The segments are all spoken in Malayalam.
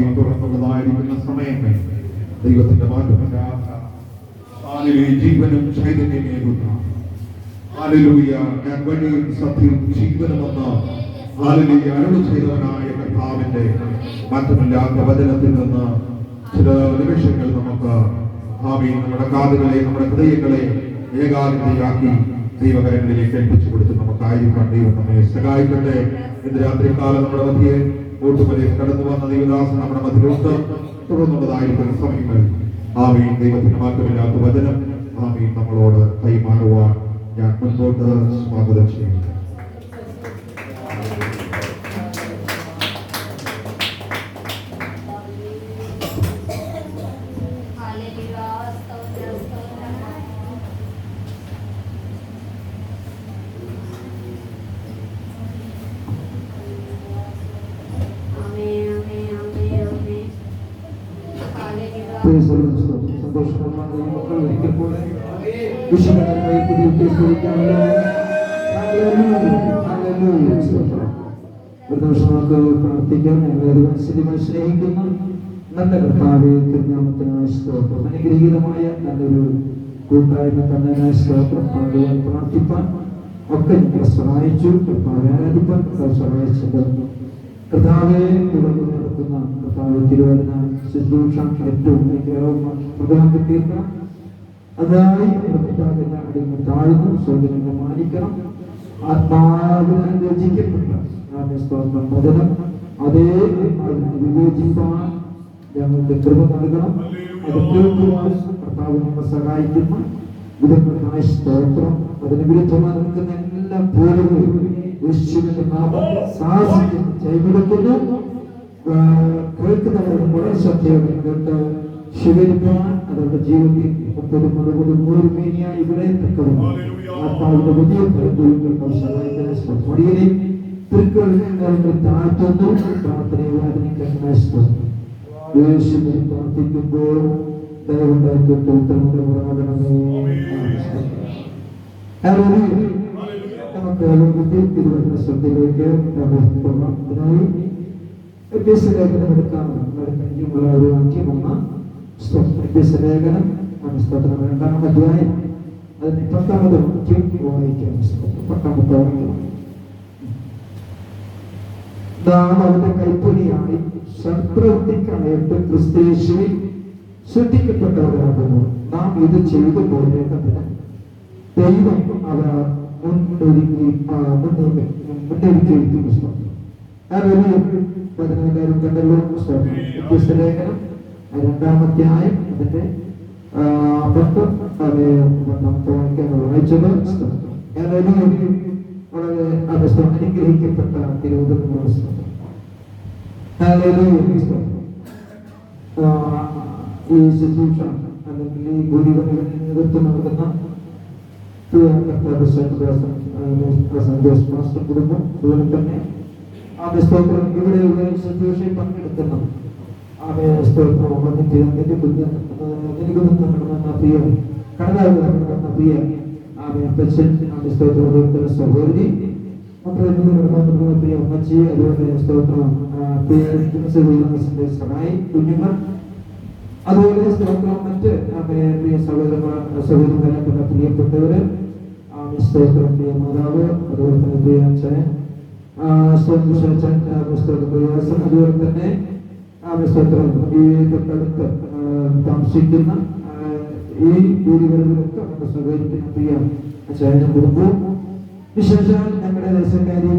തുറന്നുള്ളതായിരിക്കുന്ന സമയങ്ങൾ ദൈവത്തിന്റെ മാറ്റമില്ലാത്ത ജീവനും ചൈതന്യമേകുന്ന ഞാൻ വഴിയും സത്യവും ജീവനുമെന്ന അരുളി ചെയ്തവനായ കർത്താവിന്റെ മാറ്റമില്ലാത്ത വചനത്തിൽ നിന്ന് ചില നിമിഷങ്ങൾ നമുക്ക് നമ്മുടെ കാതുകളെ നമ്മുടെ ഹൃദയങ്ങളെ ഏകാഗ്രതയാക്കി ദൈവകരങ്ങളിലേക്ക് ഏൽപ്പിച്ചു കൊടുത്ത് നമുക്കായിരിക്കാൻ ദൈവം നമ്മെ സഹായിക്കട്ടെ. ഇന്ന് രാത്രികാലം നമ്മുടെ മധ്യേ കൂട്ടുമലയിൽ കടന്നു വന്ന ദൈവദാസൻ നമ്മുടെ മധ്യയിലുണ്ട്. തുടർന്നുള്ളതായിരിക്കുന്ന സമയങ്ങൾ ദൈവത്തിന് മാറ്റമില്ലാത്ത വചനം നമ്മളോട് കൈമാറുവാൻ ഞാൻ മുൻപോട്ട് സ്വാഗതം ചെയ്യുന്നു. സന്തോഷമുള്ള മക്കൾ ഒരിക്കൽ പോലെ വിശുദ്ധമായി ഒരു നിമിഷം നമുക്ക് പ്രാർത്ഥിക്കാം. ഞങ്ങളെ മനസ്സിലുമായി സ്നേഹിക്കുന്ന നല്ല കർത്താവേ, തിരുനാമത്തിനായ സ്തോത്രം. അനുഗ്രഹീതമായ നല്ലൊരു കൂട്ടായ്മ തന്നതിനായ സ്തോത്രം. പ്രാർത്ഥിപ്പാൻ ഒക്കെ ഞങ്ങളെ സഹായിച്ചു. കർത്താവെ ആരാധിപ്പാൻ സഹായിച്ചത് കർത്താവെ തുടർന്ന് നടത്തുന്ന കർത്താവ് തിരുവചന ശുശ്രൂഷ ഏറ്റവും പ്രധാനപ്പെട്ട തീർക്കണം. അതായി താഴ്ന്നു സൗകര്യങ്ങൾ മാനിക്കണം. ആത്മാവിനെ രചിക്കപ്പെട്ട വചനം അതേ വിവേചിപ്പാൻ ഞങ്ങൾക്ക് കൃപ നൽകണം. അത് കേൾക്കുവാൻ കർത്താവ് നമ്മെ സഹായിക്കുന്ന വിധങ്ങളായ സ്തോത്രം. അതിന് വിരുദ്ധമായി നിൽക്കുന്ന എല്ലാ പോലുകളും യേശുവിന്റെ നാമത്തിൽ സാഹസിക്കുന്നു ചെയ്തെടുക്കുന്നു. കേൾക്കുന്നവരുടെ വളരെ ശ്രദ്ധയോടെ കേട്ട് ശിവരിപ്പാൻ അവരുടെ ജീവിതത്തിൽ 30-100 മേനിയായി ഇവിടെ തക്കവണ്ണം ആത്മാവിന്റെ വലിയ സഹായിക്കുന്ന തിരുക്കൾ താഴ്ത്തുന്നു. പ്രാർത്ഥനയെ വേദനിക്കുന്ന യേശുവിനെ പ്രാർത്ഥിക്കുമ്പോൾ ദയവുണ്ടാക്കിയിട്ട് ഉത്തരമുടെ നമുക്ക് തിരുവനന്തപുരം ശ്രദ്ധയിലേക്ക് അതിനായി ലേഖനം എടുക്കാനുള്ള ഒരു വാക്യമാണ് ലേഖനം സ്തോത്രം 2-ാം അധ്യായം അതിന് 10-ാമത് വാക്യം വായിക്കാം. 10-ാമത്തെ വാക്യം അവന്റെ കൈപ്പൊലിയായി സൽപ്രവൃത്തിക്കായിട്ട് ക്രിസ്തയേശുവിൽ സൃഷ്ടിക്കപ്പെട്ടവരാകുന്നു. നാം ഇത് ചെയ്തു പോരേണ്ടതിന് ദൈവം അവ മുന്നൊരുക്കിയിരിക്കുന്നു. എല്ലാവരും കണ്ടല്ലോ. ലേഖനം 2-ാം അധ്യായം അതിന്റെ 10-ാമത്തെ വാക്യം വായിച്ചത് വളരെ അനുഗ്രഹിക്കപ്പെട്ട തിരുവനന്തപുരം ഈ ശുശ്രൂഷ അല്ലെങ്കിൽ ഈ ഗുരുവിന് നേതൃത്വം നൽകുന്ന മാസ്റ്റർ കുടുംബം, അതുപോലെ തന്നെ സ്തോത്രം ഇവിടെയുള്ള ശുശ്രൂഷയിൽ പങ്കെടുക്കുന്ന സ്തോത്രം പ്രിയ കടലാകുന്ന പ്രിയ സഹോദരി പ്രിയ അമ്മച്ചി, അതുപോലെ സ്തോത്രം സഹായി കുഞ്ഞുങ്ങൾ, അതുപോലെ സ്തോത്രം മറ്റ് പ്രിയ സഹോദരന്മാരായിട്ടുള്ള പ്രിയപ്പെട്ടവര്, സ്തോത്രം പ്രിയ മാതാവ്, അതുപോലെ തന്നെ പ്രിയ അച്ഛൻ, പ്രയാസം, അതുപോലെ തന്നെ സ്തോത്രം ഈ തൊട്ടടുത്ത് താമസിക്കുന്ന ഈ വീടുകളിലൊക്കെ നമുക്ക് സഹകരിക്കുന്ന പ്രിയ അച്ഛനും കുടുംബവും, വിശേഷാൽ ഞങ്ങളുടെ ദേശക്കാരി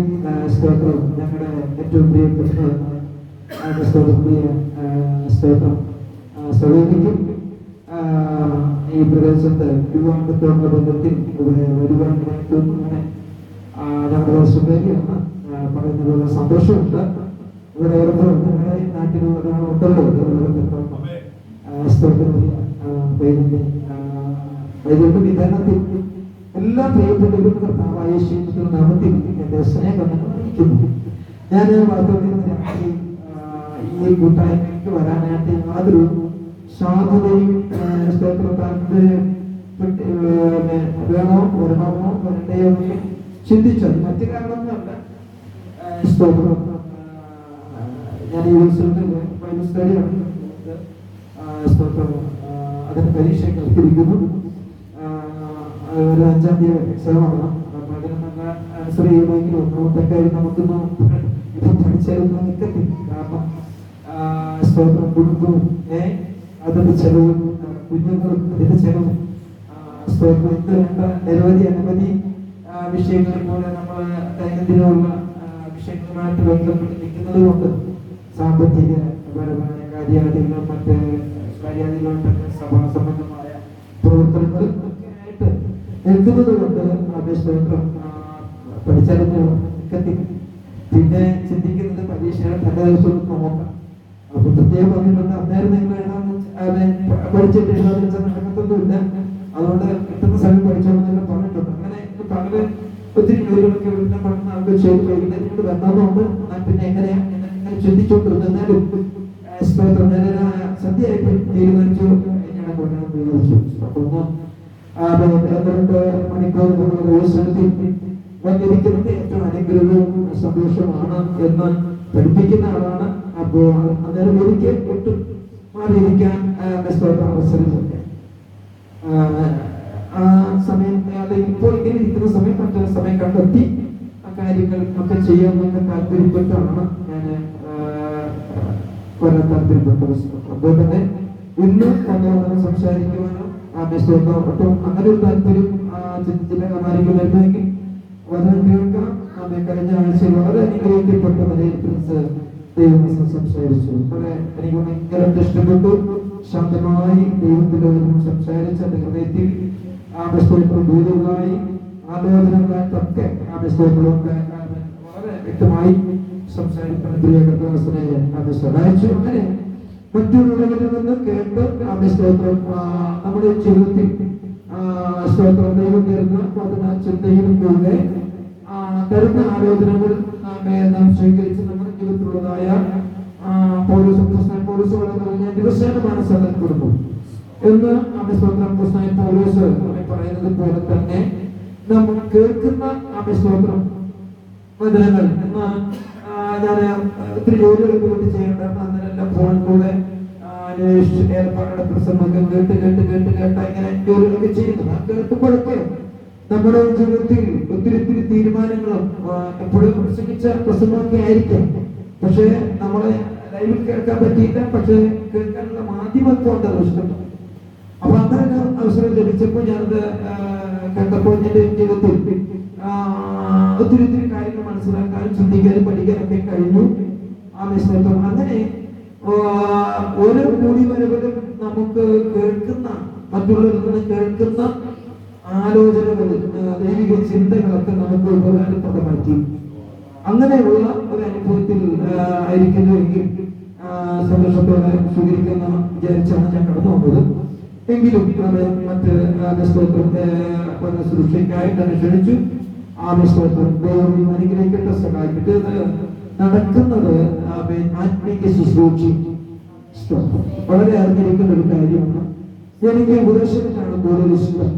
സ്തോത്രം ഞങ്ങളുടെ ഏറ്റവും പ്രിയപ്പെട്ട പ്രിയ സ്തോത്രം സഹോദരിക്കും ഈ പ്രദേശത്ത് വിവാഹത്തോടുള്ള ബന്ധത്തിൽ വരുവാനായിട്ട് അങ്ങനെ ഞങ്ങളുടെ ദേശക്കാരിയാണ് പറയുന്നതിലുള്ള സന്തോഷമുണ്ട്. ഇവിടെ ഞങ്ങളുടെ നാട്ടിലുള്ള ഉണ്ടല്ലോ വൈദ്യുതി വിതരണത്തിൽ എല്ലാ പ്രിയപ്പെട്ടവരും കർത്താവായ യേശുവിന്റെ നാമത്തിൽ എന്റെ സ്നേഹം അറിയിക്കുന്നു. ഞാൻ രാത്രി ഈ കൂട്ടായ്മയ്ക്ക് വരാനായിട്ട് യാതൊരു സാധ്യതയും വേണോ വരണമോ വരണ്ടയോ ചിന്തിച്ചത് മറ്റു കാരണമൊന്നുമല്ല. ഞാൻ ഈ ബൈബിൾ സ്റ്റഡിയാണ് അതിന്റെ പരീക്ഷ കാത്തിരിക്കുന്നു. ഒരു 5-ാം തീയതി എക്സാമാണ്. അപ്പൊ അതിന് നല്ല ആൻസർ ചെയ്യണമെങ്കിൽ 1-ാമത്തെ കാര്യം നമുക്കൊന്നും ഇപ്പൊ പഠിച്ചാലൊന്നും നിൽക്കത്തില്ല. കാരണം സ്തോത്രം കുടുംബവും അതിന്റെ ചെലവും കുഞ്ഞുങ്ങളും അതിന്റെ ചെലവും സ്തോത്രം ഇത് വേണ്ട അനവധി വിഷയങ്ങളെ പോലെ നമ്മൾ ദൈനംദിനമുള്ള വിഷയങ്ങളുമായിട്ട് ബന്ധപ്പെട്ട് നിൽക്കുന്നത് കൊണ്ട് സാമ്പത്തിക പരമായ കാര്യാദികളും മറ്റ് കാര്യാദികളും തന്നെ സഭാ സംബന്ധമായ പ്രവർത്തനങ്ങളും ഒക്കെ ആയിട്ട് നിൽക്കുന്നത് കൊണ്ട് സ്തോത്രം പഠിച്ചാലൊന്നും നിൽക്കത്തില്ല. പിന്നെ ചിന്തിക്കുന്നത് പരീക്ഷയുടെ തലേ ദിവസം നോക്കാം. അപ്പൊ പ്രത്യേകം പറഞ്ഞിട്ടുണ്ട് അന്നേരം നിങ്ങൾ പഠിച്ചിട്ട് നടക്കത്തൊന്നുമില്ല. അതുകൊണ്ട് കിട്ടുന്ന സമയം പഠിച്ചോളെന്നൊക്കെ പറഞ്ഞിട്ടുണ്ട്. അങ്ങനെ പകല് ഒത്തിരി ജോലികളൊക്കെ വീട്ടിൽ പഠനം ആൾക്ക് ചെയ്ത് വൈകുന്നേരം വന്നതുകൊണ്ട് ഞാൻ പിന്നെ എങ്ങനെയാ ചിന്തിച്ചോണ്ടിരുന്നാലും സ്തോത്രം ഞാൻ സദ്യയായിട്ട് തീരുമാനിച്ചു ഞാൻ കൊണ്ടാണ് തീരുമാനിച്ചു. അപ്പൊ 12 മണിക്കൂർ വന്നിരിക്കുന്നത് ഏറ്റവും അനുഗ്രഹവും സന്തോഷമാണ് എന്ന് പഠിപ്പിക്കുന്ന ആളാണ്. അപ്പോ അന്നേരം ഒരിക്കൽ ഒട്ടും മാറിയിരിക്കാൻ അവസരമില്ല. ആ സമയം ഇപ്പോൾ ഇങ്ങനെ ഇരിക്കുന്ന സമയം മറ്റൊരു സമയം കണ്ടെത്തി ആ കാര്യങ്ങൾ ഒക്കെ ചെയ്യാമെന്ന് താല്പര്യപ്പെട്ടാണ് ഞാൻ വരാൻ താല്പര്യപ്പെട്ടത്. അതുകൊണ്ട് തന്നെ ഇന്ന് വന്ന് സംസാരിക്കുവാനോ ഒട്ടും അങ്ങനെ ഒരു താല്പര്യം ചിന്തിച്ചില്ല. ആരെങ്കിലും വരുന്നെങ്കിൽ വചനം കേൾക്കാം. കഴിഞ്ഞ ആഴ്ചയിൽ വളരെ അനുഗ്രഹിക്കപ്പെട്ട ദൈവം സംസാരിച്ചു. എനിക്ക് ഭയങ്കര ഇഷ്ടപ്പെട്ടു. ശാന്തമായി ദൈവത്തിന്റെ സംസാരിച്ച ഹൃദയത്തിൽ ദൂരങ്ങളായി ആലോചനകളായിട്ടൊക്കെ പുസ്തകങ്ങളൊക്കെ വളരെ വ്യക്തമായി സംസാരിക്കുന്ന പ്രിയകർത്താസിനെ സഹായിച്ചു. അങ്ങനെ മറ്റുള്ളവരിൽ നിന്ന് കേട്ട് സ്തോത്രം നമ്മുടെ ജീവിതത്തിൽ സ്തോത്രം ദൈവം തരുന്ന വചന ചിന്തയിലും കൂടെ തരുന്ന ആലോചനകൾ നാം സ്വീകരിച്ച് നമ്മുടെ ജീവിതത്തിലുള്ളതായ പൗലോസ് വളരെ ദിവസേന മനസ്സിലാക്കപ്പെടുന്നു എന്ന് സ്തോത്രം പൗലോസ് പറയുന്നത് പോലെ തന്നെ നമ്മൾ കേൾക്കുന്ന സ്തോത്രം വചനങ്ങൾ ഞാൻ ഒത്തിരി ജോലികൾക്ക് വേണ്ടി ചെയ്യേണ്ടതാണ്. അന്നേരം ഫോണിൽ കൂടെ ഏർപ്പാടുടെ പ്രസംഗം കേട്ട് ഇങ്ങനെ ജോലികളൊക്കെ ചെയ്യുന്നത്. ആ കേൾക്കുമ്പോഴൊക്കെ നമ്മുടെ ജീവിതത്തിൽ ഒത്തിരി തീരുമാനങ്ങളും എപ്പോഴും പ്രസംഗിച്ച പ്രസംഗമൊക്കെ ആയിരിക്കാം. പക്ഷെ നമ്മളെ ലൈവിൽ കേൾക്കാൻ പറ്റിയില്ല. പക്ഷെ കേൾക്കാനുള്ള മാധ്യമത്വം ഉണ്ട് ഇഷ്ടം. അപ്പൊ അങ്ങനെ അവസരം ലഭിച്ചപ്പോൾ ഞാനത് കേട്ടപ്പോൾ എന്റെ ജീവിതത്തിൽ ഒത്തിരി കാര്യങ്ങൾ മനസ്സിലാക്കാനും ചിന്തിക്കാനും പഠിക്കാനൊക്കെ കഴിഞ്ഞു. അങ്ങനെ ഓരോ കൂടിവരവിലും നമുക്ക് കേൾക്കുന്ന മറ്റുള്ളവരിൽ നിന്ന് കേൾക്കുന്ന ആലോചനകൾ ദൈവിക ചിന്തകളൊക്കെ നമുക്ക് ഉപകാരപ്രദമാക്കി. അങ്ങനെയുള്ള ഒരു അനുഭവത്തിൽ ആയിരിക്കുന്നുവെങ്കിൽ സന്തോഷത്തോടെ സ്വീകരിക്കുന്ന വിചാരിച്ചാണ് ഞാൻ കടന്നു വന്നത്. എങ്കിലും മറ്റ് ശുശ്രൂഷയ്ക്കായി തന്നെ ക്ഷണിച്ചു. ദൈവം അനുഗ്രഹിക്കട്ടെ, സഹായിക്കട്ടെ. നടക്കുന്നത് ആത്മീക ശുശ്രൂഷ വളരെ അറിഞ്ഞിരിക്കുന്ന ഒരു കാര്യമാണ്. എനിക്ക് ഉപദേശത്തിനാണ് കൂടുതൽ ഇഷ്ടം.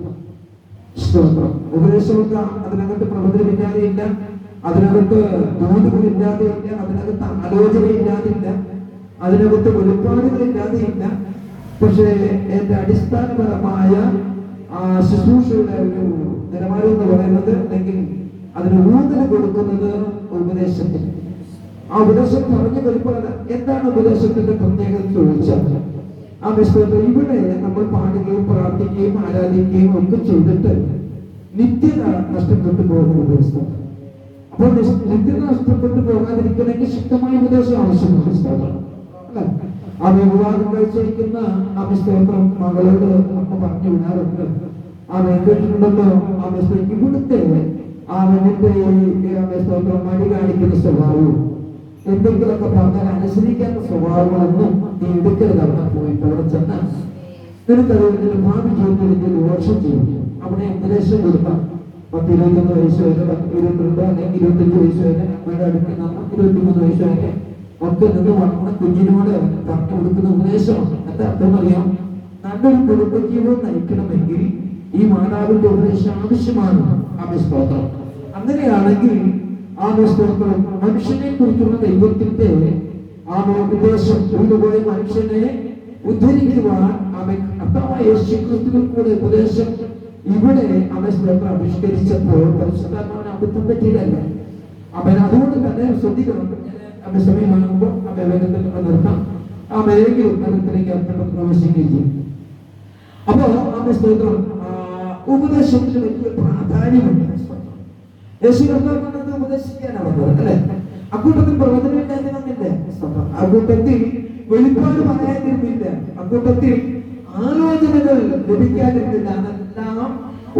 സ്തോത്രം. ഉപദേശമൊക്കെ അതിനകത്ത് പ്രവചനമില്ലാതെയില്ല, അതിനകത്ത് തോന്നുകളില്ലാതെയില്ല, അതിനകത്ത് ആലോചനയില്ലാതില്ല, അതിനകത്ത് വെളിപ്പാടുകളില്ലാതെയില്ല. പക്ഷേ എന്റെ അടിസ്ഥാനപരമായ ശുശ്രൂഷയുടെ ഒരു നിലവാരം എന്ന് പറയുന്നത്, അല്ലെങ്കിൽ അതിന് ഊന്നൽ കൊടുക്കുന്നത് ഉപദേശത്തിന്. ആ ഉപദേശം പറഞ്ഞു വരുമ്പോൾ എന്താണ് ഉപദേശത്തിന്റെ പ്രത്യേകത ചോദിച്ചാൽ ഇവിടെ നമ്മൾ പാടുകയും പ്രാർത്ഥിക്കുകയും ആരാധിക്കുകയും ഒക്കെ ചെയ്തിട്ട് നിത്യത നഷ്ടപ്പെട്ടു പോകുന്ന ഉപദേശം. അപ്പോൾ നിത്യത നഷ്ടപ്പെട്ടു പോകാതിരിക്കണമെങ്കിൽ ശക്തമായ ഉപദേശം ആവശ്യമാണ്. അല്ലെ? ആ വിവാഹം കഴിച്ചിരിക്കുന്ന സ്തോത്രം മകളോട് അമ്മ പറഞ്ഞു വിടാറുണ്ട്. കേട്ടിട്ടുണ്ടല്ലോ ഇവിടുത്തെ നിന്റെ സ്തോത്രം മടി കാണിക്കുന്ന സ്വഭാവവും എന്തെങ്കിലുമൊക്കെ പറഞ്ഞാൽ അനുസരിക്കാത്ത സ്വഭാവങ്ങളൊന്നും നീ എടുക്കരുത്. അവിടെ പോയിട്ട് അവിടെ ചെന്ന് നിനക്കത് ഭാവി ജീവിതത്തിൽ ദോഷം ചെയ്യും. അവിടെ ഉപദേശം കൊടുക്കാം. 10-21 വയസ്സ് വരെ, 22 അല്ലെങ്കിൽ 25 വയസ്സ് വരെ, അമ്മയുടെ അടുക്കുന്ന 23 വയസ്സ് വരെ ഒക്കെ നിന്ന് നമ്മുടെ കുഞ്ഞിനോട് പറഞ്ഞു കൊടുക്കുന്ന ഉപദേശമാണ്. എന്താ അർത്ഥം അറിയാം? നല്ലൊരു കുടുംബജീവിതം നയിക്കണമെങ്കിൽ ഈ മാതാവിന്റെ ഉപദേശം ആവശ്യമാണ്. സ്തോത്രം. അങ്ങനെയാണെങ്കിൽ സ്തോത്രം മനുഷ്യനെ കുറിച്ചുള്ള ദൈവത്തിന്റെ ഉപദേശം കൊണ്ടുപോയ മനുഷ്യനെ ഉദ്ധരിക്കുവാൻ കർത്താവായ യേശുക്രിസ്തുവിൽ കൂടെ ഉപദേശം ഇവിടെ സ്തോത്രം ആവിഷ്കരിച്ചപ്പോൾ പരിശുദ്ധാത്മാവിന് അബദ്ധം പറ്റിയതല്ല. അതുകൊണ്ട് തന്നെ ശ്രദ്ധിക്കണം. സമയമാകുമ്പോൾ വേഗത്തിൽ നിർത്താം. ഏതെങ്കിലും മതത്തിലേക്ക് അർത്ഥപ്പെട്ട് പ്രവേശിക്കുകയും ചെയ്യും. അപ്പോ സ്തോത്രം ഉപദേശത്തിന് വലിയ പ്രാധാന്യമുണ്ട്. യേശു കർത്താവ് ഉപദേശിക്കാനാണ് വന്നത്, അല്ലെ? അക്കൂട്ടത്തിൽ പ്രവചനമില്ലാതിരുന്നില്ല, അക്കൂട്ടത്തിൽ വെളിപ്പാട് പറയാതിരുന്നില്ല, അക്കൂട്ടത്തിൽ ആലോചനകൾ ലഭിക്കാതിരുന്നില്ല. അതെല്ലാം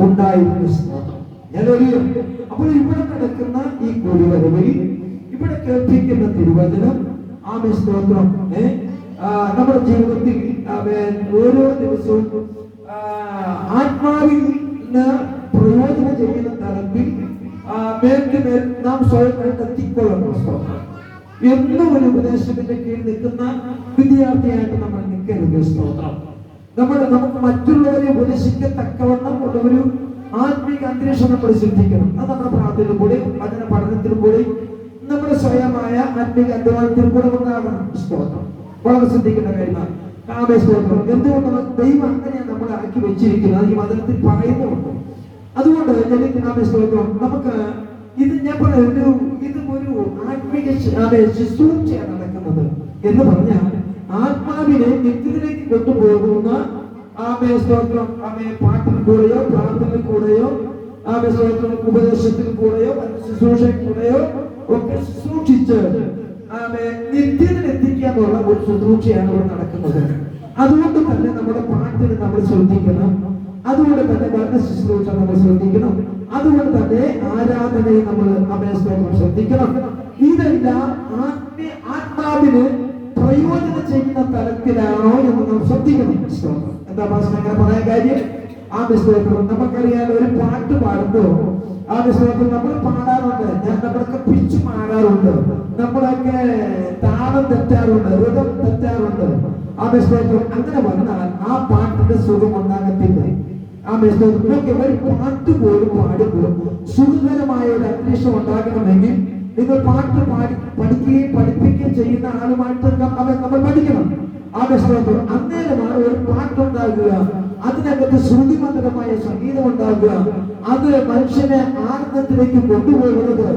ഉണ്ടായിരുന്നു. അപ്പോൾ ഇവിടെ നടക്കുന്ന ഈ കൂടിവരവിൽ ഇവിടെ കേൾപ്പിക്കുന്ന തിരുവചനം സ്തോത്രം നമ്മുടെ ജീവിതത്തിൽ ഓരോ ദിവസവും ആത്മാവിൽ പ്രയോജനം ചെയ്യുന്ന തലത്തിൽ മേൽക്കുമേൽ നാം സ്വയം എത്തിക്കൊള്ളണം. എന്നും ഒരു ഉപദേശത്തിന്റെ കീഴിൽ നിൽക്കുന്ന വിദ്യാർത്ഥിയായിട്ട് നമ്മൾ നിൽക്കരുത്. സ്തോത്രം. നമുക്ക് മറ്റുള്ളവരെ ഉപദേശിക്കത്തക്കവണ്ണം ഉള്ള ഒരു ആത്മീക അന്തരീക്ഷം നമ്മൾ സൃഷ്ടിക്കണം. അത് നമ്മുടെ പ്രാർത്ഥനയിലും കൂടി വചന പഠനത്തിലും കൂടി നമ്മുടെ സ്വയമായ ആത്മീക അധ്വാനത്തിലും കൂടെ ഉണ്ടാകണം. സ്തോത്രം. വളരെ ശ്രദ്ധിക്കേണ്ട കാര്യമാണ്. സ്തോത്രം. എന്തുകൊണ്ടാണ് ദൈവം അങ്ങനെയാണ് നമ്മളെ ആക്കി വെച്ചിരിക്കുന്നത്? ഈ വചനത്തിൽ പറയുന്നുണ്ട്. അതുകൊണ്ട് സ്തോത്രം, നമുക്ക് ഇത് ഞാൻ പറയാം, ഇതും ഒരു ആത്മീക ശുശ്രൂഷയാണ് നടക്കുന്നത് എന്ന് പറഞ്ഞാൽ ആത്മാവിനെ നിത്യത്തിലേക്ക് കൊണ്ടുപോകുന്ന സ്തോത്രം പാട്ടിൽ കൂടെയോ പ്രാർത്ഥനയിൽ കൂടെയോ സ്തോത്രം ഉപദേശത്തിൽ കൂടെയോ ശുശ്രൂഷയിൽ കൂടെയോ ഒക്കെ ശുശ്രൂഷിച്ച് നിത്യത്തിലെത്തിക്കാനുള്ള ഒരു ശുശ്രൂഷയാണ് ഇവിടെ നടക്കുന്നത്. അതുകൊണ്ട് തന്നെ നമ്മുടെ പാട്ടിന് നമ്മൾ ശ്രദ്ധിക്കണം. അതുകൊണ്ട് തന്നെ ഭരണ ശുശ്രൂഷ നമ്മൾ ശ്രദ്ധിക്കണം. അതുകൊണ്ട് തന്നെ ആരാധനയെ നമ്മൾ സ്തോത്രം ശ്രദ്ധിക്കണം. ഇതെല്ലാം ആത്മാവിന് പ്രയോജനം ചെയ്യുന്ന തലത്തിലാണോ എന്ന് നാം ശ്രദ്ധിക്കണം. എന്താ ഭാഷ അങ്ങനെ പറയാൻ കാര്യം? സ്തോത്രം. നമുക്കറിയാലോ, ഒരു പാട്ട് പാടുമ്പോ സ്തോത്രം നമ്മൾ പാടാറുണ്ട്. നമ്മളൊക്കെ പിച്ച് പാടാറുണ്ട്, നമ്മളൊക്കെ താളം തെറ്റാറുണ്ട്, ഋതം തെറ്റാറുണ്ട്. സ്തോത്രം. അങ്ങനെ വന്നാൽ ആ പാട്ടിന്റെ സുഖം ഉണ്ടാകത്തില്ല. ഒരു പാട്ട് പോലും പാടുമ്പോൾ സുഖകരമായ ഒരു അന്തരീക്ഷം ഉണ്ടാകണമെങ്കിൽ നിങ്ങൾ പാട്ട് പഠിക്കുകയും പഠിപ്പിക്കുകയും ചെയ്യുന്ന ആളുമായിട്ട് നമ്മൾ പഠിക്കണം. സ്തോത്രം. അന്നേരമാണ് ഒരു പാട്ടുണ്ടാകുക, അതിനകത്ത് ശ്രുതിമധുരമായ സംഗീതം ഉണ്ടാകുക, അത് മനുഷ്യനെ ആനന്ദത്തിലേക്ക് കൊണ്ടുപോകുന്നത്.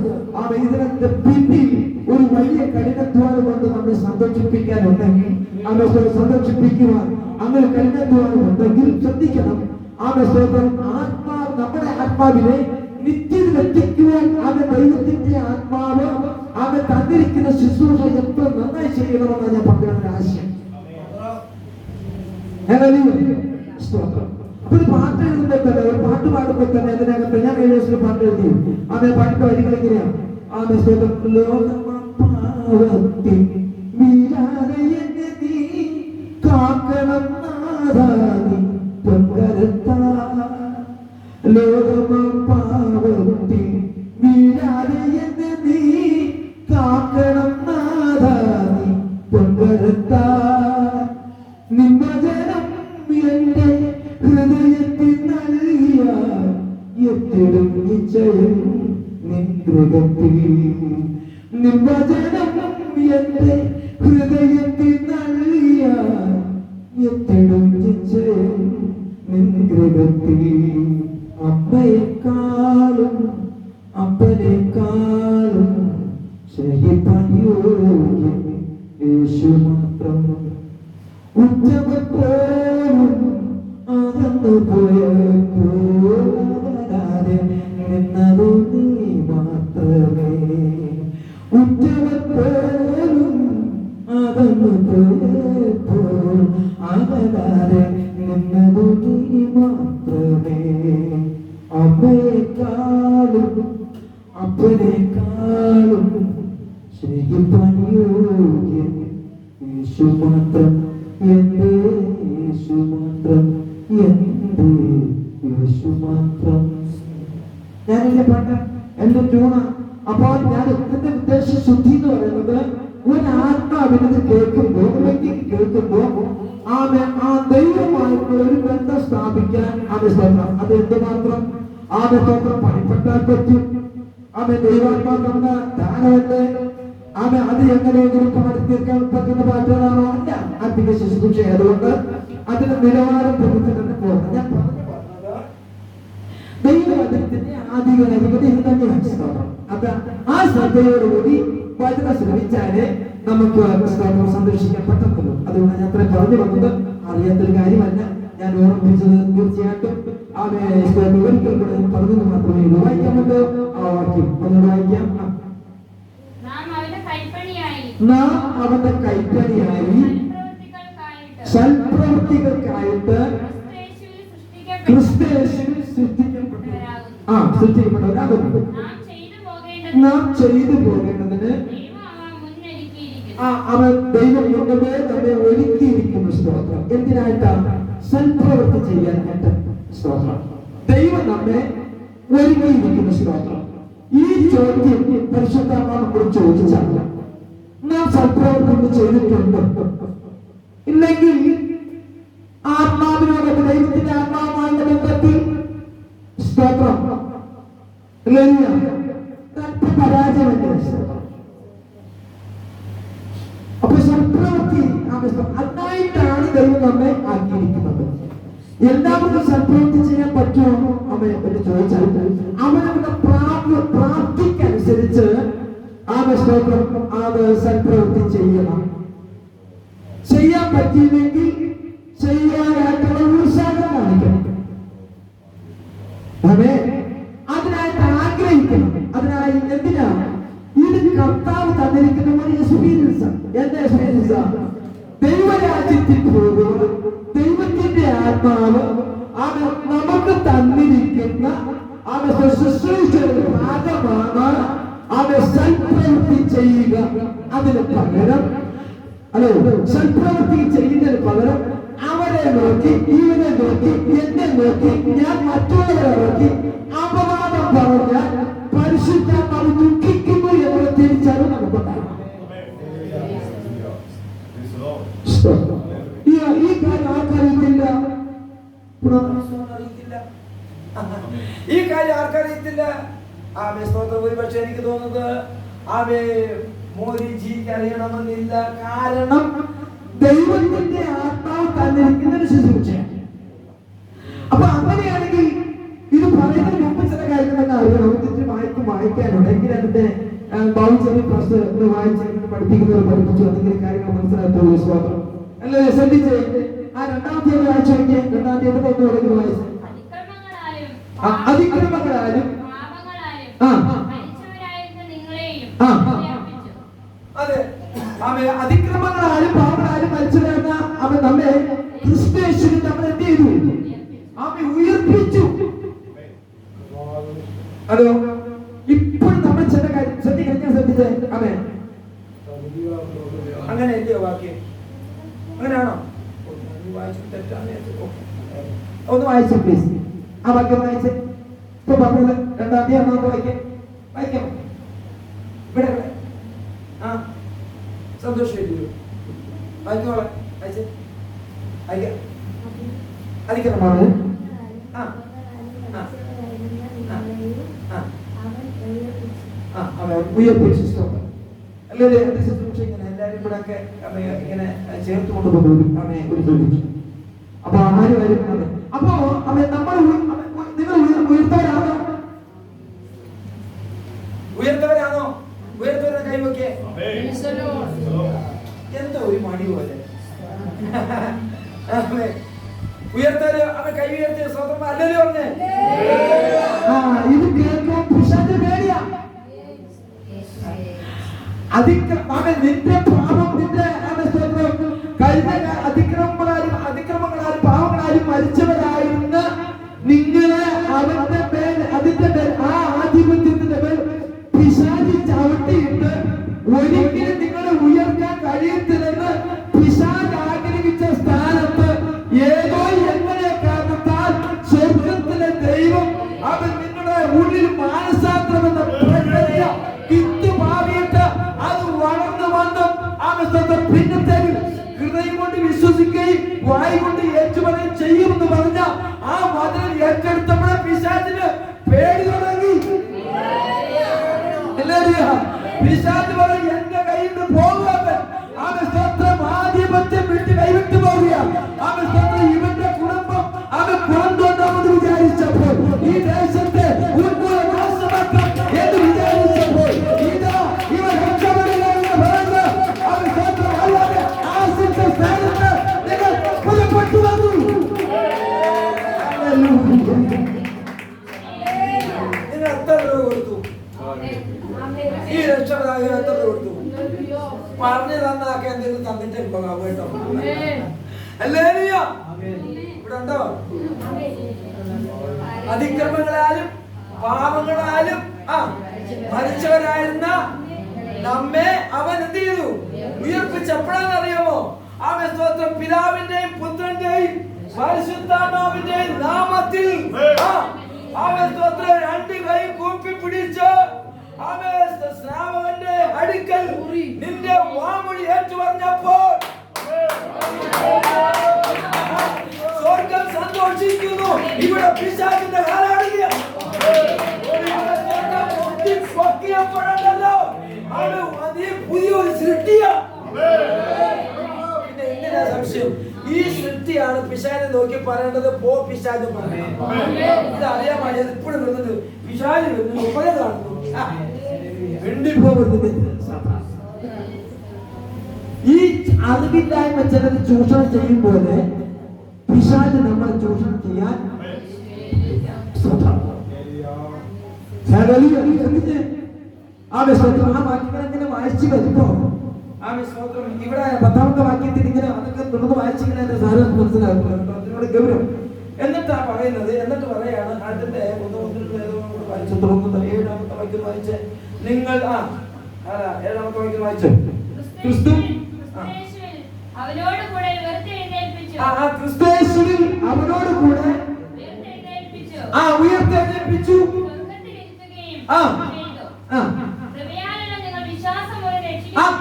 ഇതിനകത്ത് പിന്നിൽ ഒരു വലിയ കഠിനാധ്വാനം കൊണ്ട് നമ്മെ സന്തോഷിപ്പിക്കാനുണ്ടെങ്കിൽ, സന്തോഷിപ്പിക്കുവാൻ അങ്ങനെ കഠിനാധ്വാനം ഉണ്ടെങ്കിൽ ശ്രദ്ധിക്കണം. സ്തോത്രം. നമ്മുടെ ആത്മാവിനെ നിത്യത്തിലെത്തിക്കുവാൻ ദൈവത്തിന്റെ ആത്മാവ് തന്നിരിക്കുന്ന ശുശ്രൂഷ എത്ര നന്നായി ചെയ്യണമെന്നാണ് ഞാൻ പങ്കിടുന്ന ആശയം. സ്തോത്രം. അപ്പൊ ഒരു പാട്ട് എഴുതുമ്പോൾ തന്നെ, ഒരു പാട്ട് പാടുമ്പോൾ തന്നെ അതിനകത്ത് ഞാൻ കഴിഞ്ഞ ദിവസം പാട്ട് എഴുതി. പാട്ട് വരികൾ എങ്ങനെയാണ്? സ്തോത്രം. ലോകമാവത്തി വീരാലയെന്നെ നീ കാക്കണം നാദാനി പൊൻകരത്താ. ലോകമാവത്തി വീരാലയെന്നെ നീ കാക്കണം നാദാനി പൊൻകരത്താ. നിമ്മജനം എന്റെ ഹൃദയത്തിൽ നൽകിയ എത്തിടും നിശ്ചയം നിൻകൃപത്തിൽ. നിമ്മജനം എന്റെ ഹൃദയത്തിൽ നൽകിയ എത്തിടും നിശ്ചയം നിൻകൃപത്തിൽ. അമ്മയെക്കാളും അപ്പനെക്കാളും സ്നേഹിപ്പാൻ യോഗ്യൻ യേശു മാത്രം. ഉറ്റവപ്പോഴും അകന്നു പോയപ്പോഴാതെ നിന്നതു നീ മാത്രമേ. ഉറ്റവപ്പോഴും അകന്നു പോയപ്പോൾ അകലാതെ നിന്നതു നീ മാത്രമേ. അമ്മയെക്കാളും അപ്പനെക്കാളും സ്നേഹിപ്പാൻ യോഗ്യൻ യേശു മാത്രം. എന്റെ യേശു മാത്രം, എന്റെ യേശു മാത്രം. ഞാനെന്റെ പാട്ട്, എന്റെ ട്യൂണ്. അപ്പോൾ ഞാൻ എന്റെ ഉദ്ദേശ ശുദ്ധി എന്ന് പറയുന്നത്, ഒരു ആത്മാവിനത് കേൾക്കുമ്പോ, ഒരു വ്യക്തിക്ക് കേൾക്കുമ്പോ ആ ദൈവമായിട്ടുള്ള ഒരു ബന്ധം സ്ഥാപിക്കാൻ സ്തോത്രം. അത് എന്തുമാത്രം സ്തോത്രം പണിപ്പെട്ടാൽ പറ്റും. ദൈവാത്മാ തന്ന ദാനമല്ലേ. അത് എങ്ങനെയെങ്കിലും പാടി തീർക്കാൻ പറ്റുന്ന പാട്ടുകളാണോ? അല്ല, ആത്മീക ശുശ്രൂഷ. അതുകൊണ്ട് അതിന് നിലവാരം പുറത്ത് തന്നെ പോകണം. ഞാൻ പറഞ്ഞു ദൈവവചനത്തിന്റെ ആധികാരികത ഇത് തന്നെയാണ്. അപ്പൊ ആ ശ്രദ്ധയോടുകൂടി വചനം ശ്രമിച്ചാലേ നമുക്ക് സന്തോഷിക്കാൻ പറ്റത്തുള്ളൂ. അതുകൊണ്ട് ഞാൻ അത്രയും പറഞ്ഞു വന്നത് അറിയാത്തൊരു കാര്യമല്ല. ഞാൻ ഓർമ്മിപ്പിച്ചത് തീർച്ചയായിട്ടും ഒരിക്കൽ കൂടെ പറഞ്ഞത് മാത്രമേ ഉള്ളൂ. വായിക്കാമല്ലോ ആ വാക്യം? ഒന്നുകൂടെ വായിക്കാം. നാം അവന്റെ കൈപ്പണിയായി സൽപ്രവൃത്തികൾക്കായിട്ട് ക്രിസ്തുയേശുവിൽ സൃഷ്ടിക്കപ്പെട്ടവരാകുന്നു. നാം ചെയ്തു പോകേണ്ടതിന് അവൻ ദൈവം മുന്നമേ നമ്മെ ഒരുക്കിയിരിക്കുന്നു. സ്തോത്രം. എന്തിനായിട്ടാണ്? സൽപ്രവൃത്തി ചെയ്യാനായിട്ട്. സ്തോത്രം. ദൈവം നമ്മെ ഒരുക്കിയിരിക്കുന്നു. സ്തോത്രം. ഈ ചോദ്യം പരിശുദ്ധാത്മാവ് നമ്മളോട് ചോദിച്ചാൽ സൽപ്രവർത്തനം ചെയ്തിട്ടുണ്ട്. ഇല്ലെങ്കിൽ ആത്മാവിനോട് ദൈവത്തിന്റെ ആത്മാവുമായുള്ള ബന്ധത്തിൽ സ്തോത്രം പരാജയം. അപ്പൊ സൽപ്രവൃത്തി അതിനായിട്ടാണ് ദൈവം നമ്മെ ആക്കിയിരിക്കുന്നത്. എല്ലാവർക്കും സൽപ്രവൃത്തി ചെയ്യാൻ പറ്റുമോ എന്ന് ചോദിച്ചാൽ അവനവരുടെ പ്രാപ്തിക്കനുസരിച്ച് അത് സൽപ്രവൃത്തി ചെയ്യണം. ചെയ്യാൻ പറ്റിയില്ലെങ്കിൽ ചെയ്യാനായിട്ടുള്ള ഉത്സാഹം കാണിക്കണം. അതെ, അതിനായിട്ട് ആഗ്രഹിക്കണം. അതിനായി എന്തിനാണ് ഇത് കർത്താവ് തന്നിരിക്കുന്ന ഒരു എക്സ്പീരിയൻസ്. എന്താ എക്സ്പീരിയൻസ്? ദൈവരാജ്യത്തിൽ പോകുക. ദൈവത്തിന്റെ ആത്മാവ് അത് നമുക്ക് തന്നിരിക്കുന്ന ശുശ്രൂഷയുടെ ഭാഗമാണ് അത് സൽപ്രവൃത്തി ചെയ്യുക. അതിന് പകരം സൽപ്രവൃത്തി ചെയ്യുന്നതിന് പകരം അവരെ നോക്കി, ഇവനെ നോക്കി, എന്നെ നോക്കി, ഞാൻ മറ്റുള്ളവരെ നോക്കി അപവാദം പറഞ്ഞാൽ പരിശുദ്ധാത്മാവ് ദുഃഖിക്കുന്നു എന്നുള്ള തിരിച്ചറിവ് നമുക്കുണ്ടാകും. ഈ കാര്യം ആർക്കറിയത്തില്ല? ഈ കാര്യം ആർക്കറിയത്തില്ല. ഒരു പക്ഷെ എനിക്ക് തോന്നുന്നത് മോദിജിക്ക് അറിയണമെന്നില്ല. കാരണം ദൈവത്തിന്റെ ആത്മാവ് തന്നിരിക്കുന്ന ശുശ്രൂഷ. അപ്പൊ അങ്ങനെയാണെങ്കിൽ ഇത് പറയുന്നതിന് മുമ്പ് ചില കാര്യങ്ങളൊക്കെ അറിയണം. ഒത്തിരി വായിക്കാനുണ്ട്. എങ്കിലും അതിന്റെ ബൗച്ചറി പ്രസ് വായിച്ച് പഠിപ്പിക്കുന്നവർ പഠിപ്പിച്ചു എന്തെങ്കിലും കാര്യങ്ങൾ മനസ്സിലാക്കുള്ളൂ. സ്വാതന്ത്ര്യം അല്ലേ? ശ്രദ്ധിച്ച് ആ രണ്ടാമത്തെ വായിച്ചു നോക്കിയ രണ്ടാമത്തെ ഒന്ന് വായിച്ചു. അതിക്രമങ്ങളാലും അതിക്രമങ്ങളാലും പാപങ്ങളാലും മരിച്ചവരെന്ന അവൻ നമ്മെ ക്രിസ്തുയേശുവിൽ നമ്മൾ എന്ത് ചെയ്തു? അവൻ ഉയർപ്പിച്ചു. അതോ ഇപ്പോൾ നമ്മൾ ചില കാര്യം ശ്രദ്ധിച്ചേ. അവൻ അങ്ങനെ അല്ലയോ വാക്യം? അങ്ങനെയാണോ? ഒന്ന് വായിച്ചു പ്ലീസ്. ആ വാക്യം വായിച്ചേ. ഇപ്പൊ പറഞ്ഞത് രണ്ടാമത്തെ വായിക്കാം. വായിക്കാം. ഇവിടെ സന്തോഷമില്ലയോ? വായിക്കോളെ. വായിച്ചേ. വായിക്കാം. അതിക്രമമാണ് ഉയർപ്പിച്ചു. അല്ലേ? ഇങ്ങനെ എല്ലാവരും കൂടെ ഒക്കെ ഇങ്ങനെ ചേർത്ത് കൊണ്ടുപോകും. അവനെ ഒരു ചോദിച്ചു. അപ്പൊ ആര് വരും? അപ്പോ അവൻ നമ്മൾ നിങ്ങൾ ഉയർത്തവരാണോ? ഉയർത്തവരാണോ? ഉയർത്തവരെ കൈവയ്ക്കേ. എന്താ ഒരു മടി പോലെ ഉയർത്തവര് അവൻ കൈ ഉയർത്തിയ സ്വന്തം അല്ലല്ലോ പറഞ്ഞേ. ഇത് കേൾക്കാൻ പിശാചിന് പേടിയാ. നിന്റെ പാപം നിന്റെ കഴിഞ്ഞ അതിക്രമങ്ങളാലും പാവങ്ങളാലും മരിച്ചവരായിരുന്ന നിങ്ങളെ അവന്റെ മേൽ അതിന്റെ മേൽ ആ ആധിപത്യത്തിന്റെ മേൽ പിശാചി ചവിട്ടിയിട്ട് ഒരിക്കലും നിങ്ങളെ ഉയർത്താൻ കഴിയത്തില്ലെന്ന് പിശാച് ആഗ്രഹിച്ച സ്ഥാനത്ത് ഏതോ എങ്ങനെ കാരണത്താൽ സ്വർഗത്തിലെ ദൈവം അവൻ നിങ്ങളുടെ ഉള്ളിൽ മാനസാന്തരമെന്ന പ്രക്രിയ വിത്തുപാവിയിട്ട് അത് വളർന്നു വന്നു പിന്നത്തേക്ക് ഹൃദയം കൊണ്ട് വിശ്വസിക്കുകയും വായി കൊണ്ട് ഏറ്റുപറയും ചെയ്യുമെന്ന് പറഞ്ഞ ആ വചനം ഏറ്റെടുത്തപ്പോഴേ പിശാചിന് പേടി തുടങ്ങി. പിശാച് പറയും എന്റെ കയ്യിൽ നിന്ന് പോകുവാൻ അവൻ സ്വന്തം ആധിപത്യം വിട്ട് കൈവിട്ടു പോവുക. അവൻ സ്വന്തം ഇവന്റെ കുടുംബം അവൻ പുറന്തോണ്ടാമെന്ന് വിചാരിച്ചപ്പോൾ ഈ ദേശത്തെ നാശമാക്കാം എന്ന് വിചാരിച്ചപ്പോൾ ഇതാ ഇവൻ രക്ഷപ്പെടുകയെന്ന് പറഞ്ഞ് അവൻ സ്വന്തം അല്ലാതെ ആശിച്ച സ്ഥാനത്ത് നിങ്ങൾ പുറപ്പെട്ടു വന്നു. നിങ്ങൾ എത്ര രൂപ കൊടുത്തു? ഈ രക്ഷപ്പെടാൻ എത്ര രൂപ കൊടുത്തു? പറഞ്ഞു തന്നാക്കെ എന്തെങ്കിലും തന്നിട്ട് പോകാം കേട്ടോ. അല്ലേ? ഇവിടെ ഉണ്ടോ? അതിക്രമങ്ങളാലും പാപങ്ങളാലും മരിച്ചവരായിരുന്ന നമ്മെ അവൻ എന്ത് ചെയ്തു? ഉയർപ്പിച്ചപ്പോഴാണെന്നറിയാമോ? അവൻ സ്വന്തം പിതാവിന്റെയും പുത്രന്റെയും പരിശുദ്ധാത്മാവിന്റെയും നാമത്തിൽ അവൻ സ്വന്തം രണ്ട് കൈ കൂപ്പി പിടിച്ച് അവൻ സ്നാപകന്റെ അടുക്കൽ നിന്റെ ഇവിടെ പിശാചിന്റെ കാലാടിയ പുതിയൊരു സൃഷ്ടിയാ. പിന്നെ എന്തിനാ സംശയം? ഈ സൃഷ്ടിയാണ് പിശാചിനെ നോക്കി പറയേണ്ടത്. പോ പിശാച് പറയാം. ഇത് അറിയാൻ ഇപ്പോഴും വരുന്നത് പിശാച് വരുന്നത് ഉപ്പഴ കാണുന്നു. ഈ അറിവില്ലായ്മ ചിലത് ചൂഷണം ചെയ്യുമ്പോൾ പിശാച് നമ്മളെ ചൂഷണം ചെയ്യാൻ ആ വാക്യങ്ങൾ എങ്ങനെ വായിച്ചു വരുമ്പോ ഇവിടെ 10ാമത്തെ വാക്യത്തിൽ ഇങ്ങനെ അതൊക്കെ തുടർന്ന് വായിച്ചിങ്ങനെ സാധനം മനസ്സിലാക്കുന്നു. അതിനോട് ഗൗരവം. എന്നിട്ടാ പറയുന്നത്. എന്നിട്ട് പറയാണ് അതിന്റെ 1 വായിച്ചു തുടങ്ങുന്നത് 7ാമത്തെ വാക്യം വായിച്ച് നിങ്ങൾ 7ാമത്തെ വാക്യം വായിച്ചു. ക്രിസ്തു അവനോട് കൂടെ ഉയർത്തെഴുന്നേൽപ്പിച്ചു. ക്രിസ്തുയേശുവിൽ അവനോട് കൂടെ ഉയർത്തെഴുന്നേൽപ്പിച്ചു.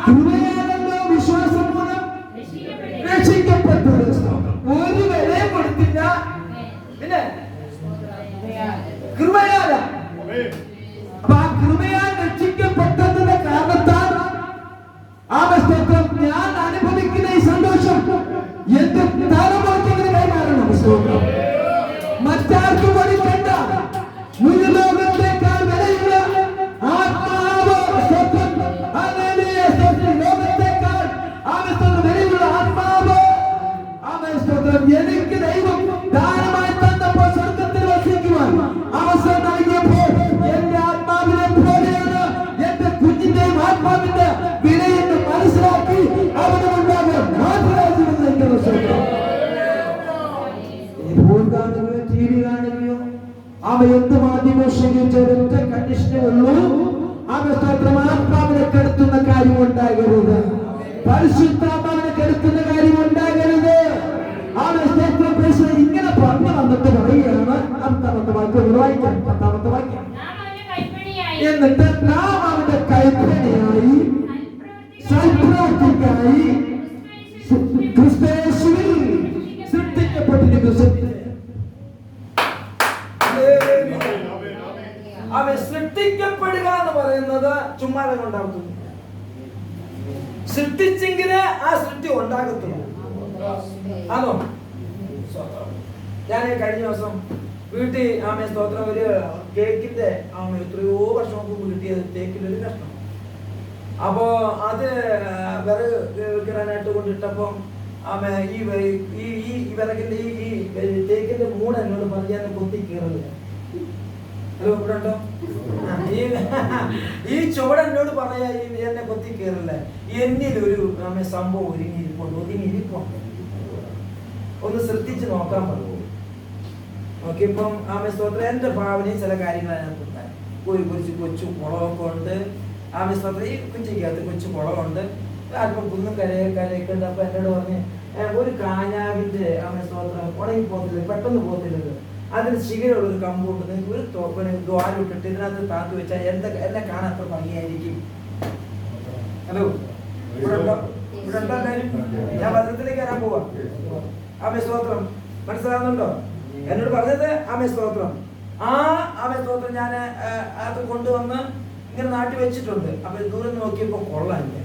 കൃപയാലല്ലോ വിശ്വാസം മൂലം രക്ഷിക്കപ്പെട്ടു. ഒരു വിലയും കൊടുത്തില്ല. പിന്നെ കൃപയാല. അപ്പൊ ആ കൃപയാൽ രക്ഷിക്കപ്പെട്ടതിന്റെ കാരണത്താൽ ഞാൻ അനുഭവിക്കുന്ന ഈ സന്തോഷം എന്റെ തലമുറയ്ക്ക് കൈമാറണം. മറ്റാർക്കും പഠിക്കേണ്ട ലോകത്തേക്കാൾ വിലയുള്ള ആത്മാവ് ലോകത്തേക്കാൾ വിലയുള്ള ആത്മാവ് എനിക്ക് ദൈവം ദാനമായി തന്നപ്പോൾ സ്വർഗത്തിൽ വസിക്കുവാൻ അവസരം നൽകിയപ്പോൾ എന്റെ ആത്മാവിനെ പോലെയാണ് എന്റെ കുഞ്ഞിന്റെയും ആത്മാവിന്റെ വിലയെന്ന് മനസ്സിലാക്കി അവനുണ്ടാകാൻ ടി വി കാണുകയോ അവ എന്ത് മാധ്യമം സ്വീകരിച്ചൊരൊറ്റ കണ്ടീഷനേ ഉള്ളൂ. അവ സ്തോത്രം ആത്മാവിനെ കെടുത്തുന്ന കാര്യം ഉണ്ടാകരുത്. പരിശുദ്ധാത്മാവിനെ കെടുത്തുന്ന കാര്യം ഉണ്ടാകരുത്. അവ സ്തോത്രം ഇങ്ങനെ പറഞ്ഞു വന്നിട്ട് പറയുകയാണ്. 10ാമത്തെ വാക്യം വായിക്കാം. 10ാമത്തെ വാക്യം. എന്നിട്ട് നാം അവന്റെ കൈപ്പണിയായി സൽപ്രവൃത്തിക്കായി ക്രിസ്തുയേശുവിൽ സൃഷ്ടിക്കപ്പെട്ടിരിക്കുന്നു. അവൻ സൃഷ്ടിക്കപ്പെടുക എന്ന് പറയുന്നത് ചുമ്മാതെ ഉണ്ടാകുന്നു. സൃഷ്ടിച്ചെങ്കില് ആ സൃഷ്ടി ഉണ്ടാകത്തുള്ളൂ. ആണോ? ഞാൻ കഴിഞ്ഞ ദിവസം വീട്ടിൽ സ്തോത്രം ഒരു കേക്കിന്റെ എത്രയോ വർഷം മുമ്പ് കിട്ടിയത് കേക്കിന്റെ ഒരു കഷ്ണം. അപ്പോ അത് വിറക് വെക്കാനായിട്ട് കൊണ്ടിട്ടപ്പം ഈ വിറകിന്റെ ഈ തേക്കിന്റെ മൂട് എന്നോട് പറഞ്ഞ് ഞാൻ കൊത്തി കീറലില്ല. ഹലോ, ഇവിടെ ഉണ്ടോ? ഈ ചുവട് എന്നോട് പറയാ എന്നെ കൊത്തി കയറില്ല. എന്നിലൊരു സംഭവം ഒതുങ്ങിയിരിപ്പുണ്ട്. ഒന്ന് ശ്രദ്ധിച്ച് നോക്കാൻ പറ്റുമോ? നോക്കിയപ്പം സ്തോത്രം എന്റെ ഭാവനയിൽ ചില കാര്യങ്ങൾ അതിനകത്തുണ്ടായി. കുറച്ച് കൊച്ചു കുളമൊക്കെ ഉണ്ട്. സ്തോത്രം ഈ കുഞ്ചിക്കകത്ത് കൊച്ചു കുളമുണ്ട്. അല്പം കുന്നും കരയൊക്കെ ഉണ്ട്. അപ്പൊ എന്നോട് പറഞ്ഞ് ഒരു കാഞ്ഞാവിന്റെ സ്തോത്രം ഉണങ്ങി പോകത്തില്ല, പെട്ടെന്ന് പോകത്തില്ലല്ലോ. അതിന് ശിഖരമുള്ള ഒരു കമ്പ് കൊണ്ട് നിങ്ങൾക്ക് ഒരു ദ്വാരം ഇട്ടിട്ട് ഇതിനകത്ത് താത്തു വെച്ചാൽ എന്നെ കാണാൻ അത്ര ഭംഗിയായിരിക്കും. ഹലോ, ഇവിടെ ഉണ്ടോ? ഇവിടെ ഉണ്ടോ? ഞാൻ വചനത്തിലേക്ക് വരാൻ പോവാ. സ്തോത്രം മനസ്സിലാകുന്നുണ്ടോ? എന്നോട് പറഞ്ഞത് സ്തോത്രം. സ്തോത്രം ഞാൻ അത് കൊണ്ടുവന്ന് ഇങ്ങനെ നാട്ടി വെച്ചിട്ടുണ്ട്. അപ്പൊ ദൂരം നോക്കിയപ്പോ കൊള്ളാനില്ല.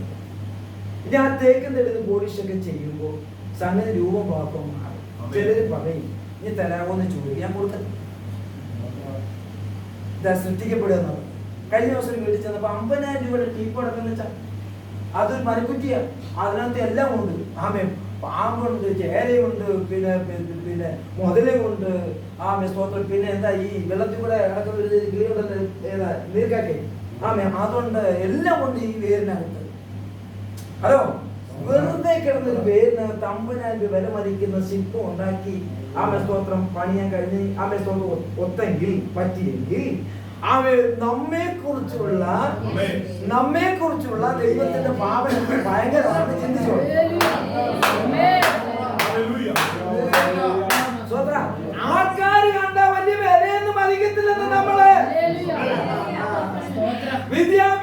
ഇനി ആ തേക്കിന്റെ അടുത്ത് പോളിഷൊക്കെ ചെയ്യുമ്പോൾ സംഗതി രൂപം പാപ്പം മാറും. ചിലര് പറയും ഇനി തരാമോന്ന് ചോദിക്കും. ഞാൻ കൊടുക്കട്ടെ. ഇതാ സൃഷ്ടിക്കപ്പെടുക. കഴിഞ്ഞ ദിവസം വീട്ടിൽ ചെന്നപ്പോ 50,000 രൂപയുടെ ടീപ്പ് അടക്കം വെച്ചാൽ അതൊരു മരക്കുറ്റിയാ. അതിനകത്ത് എല്ലാം ഉണ്ട്. പാമ്പുണ്ട്, ചേരയുണ്ട്, പിന്നെ മുതലുണ്ട്. സ്തോത്രം. പിന്നെ എന്താ ഈ വെള്ളത്തിൽ കൂടെ കിളിയുണ്ടല്ലോ, ഏതാ നീർക്കാക്കെ. അതുണ്ട്, എല്ലാം ഉണ്ട് ഈ വേരിനകത്ത്. ഹലോ, വെറുതെ കിടന്നൊരു വേരിനകത്ത് 50,000 രൂപ വില മതിക്കുന്ന ശില്പം ഉണ്ടാക്കി സ്തോത്രം പണിയാൻ കഴിഞ്ഞ് സ്തോത്രം ഒത്തെങ്കിൽ പറ്റിയെങ്കിൽ നമ്മെ കുറിച്ചുള്ള ദൈവത്തിന്റെ ഭാവനത്തെ ഭയങ്കരമാണ്. ചിന്തിച്ചോളൂ. ആൾക്കാര് കണ്ട വലിയ വിലയൊന്നും മതിക്കത്തില്ലെന്ന് നമ്മള് വിദ്യാഭ്യാസം